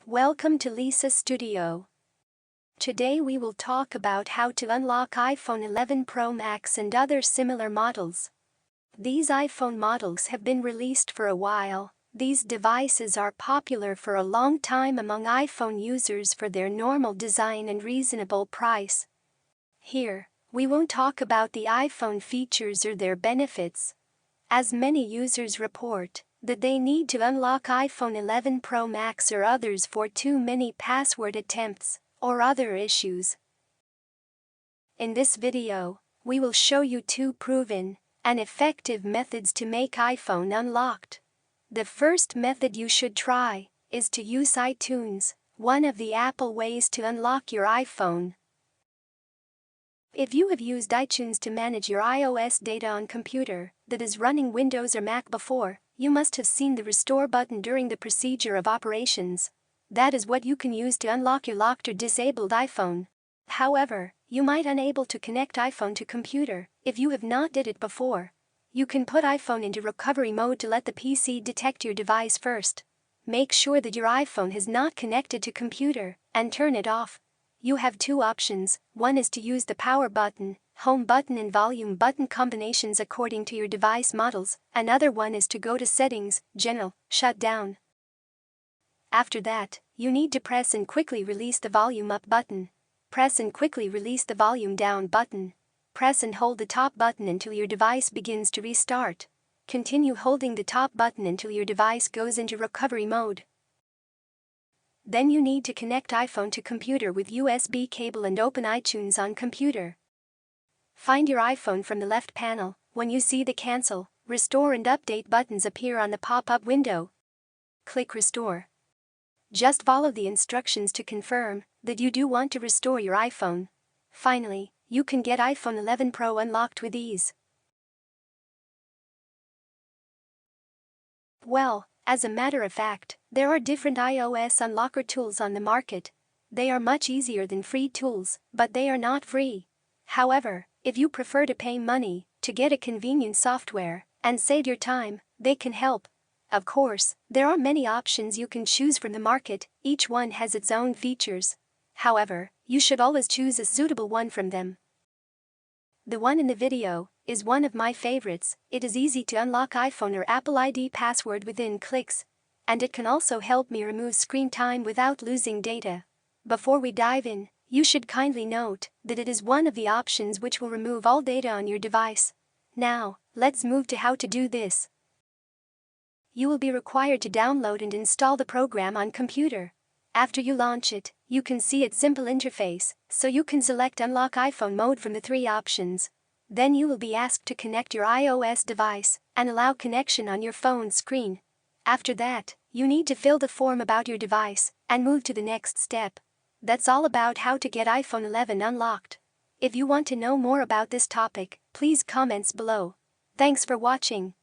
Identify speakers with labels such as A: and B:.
A: Welcome to Lisa's Studio. Today we will talk about how to unlock iPhone 11 Pro Max and other similar models. These iPhone models have been released for a while. These devices are popular for a long time among iPhone users for their normal design and reasonable price. Here, we won't talk about the iPhone features or their benefits, as many users report that they need to unlock iPhone 11 Pro Max or others for too many password attempts or other issues. In this video, we will show you two proven and effective methods to make iPhone unlocked. The first method you should try is to use iTunes, one of the Apple ways to unlock your iPhone. If you have used iTunes to manage your iOS data on computer that is running Windows or Mac before, you must have seen the restore button during the procedure of operations. That is what you can use to unlock your locked or disabled iPhone. However, you might unable to connect iPhone to computer if you have not did it before. You can put iPhone into recovery mode to let the PC detect your device first. Make sure that your iPhone has not connected to computer and turn it off. You have two options. One is to use the power button, home button and volume button combinations according to your device models. Another one is to go to settings, general, shut down. After that, you need to press and quickly release the volume up button. Press and quickly release the volume down button. Press and hold the top button until your device begins to restart. Continue holding the top button until your device goes into recovery mode. Then you need to connect iPhone to computer with USB cable and open iTunes on computer. Find your iPhone from the left panel. When you see the cancel, restore and update buttons appear on the pop-up window, click restore. Just follow the instructions to confirm that you do want to restore your iPhone. Finally, you can get iPhone 11 Pro unlocked with ease. Well, as a matter of fact, there are different iOS unlocker tools on the market. They are much easier than free tools, but they are not free. However, if you prefer to pay money to get a convenient software and save your time, they can help. Of course, there are many options you can choose from the market. Each one has its own features. However, you should always choose a suitable one from them. The one in the video is one of my favorites. It is easy to unlock iPhone or Apple ID password within clicks, and it can also help me remove screen time without losing data. Before we dive in, you should kindly note that it is one of the options which will remove all data on your device. Now, let's move to how to do this. You will be required to download and install the program on computer. After you launch it, you can see its simple interface, so you can select Unlock iPhone mode from the three options. Then you will be asked to connect your iOS device and allow connection on your phone screen. After that, you need to fill the form about your device and move to the next step. That's all about how to get iPhone 11 unlocked. If you want to know more about this topic, please comments below. Thanks for watching.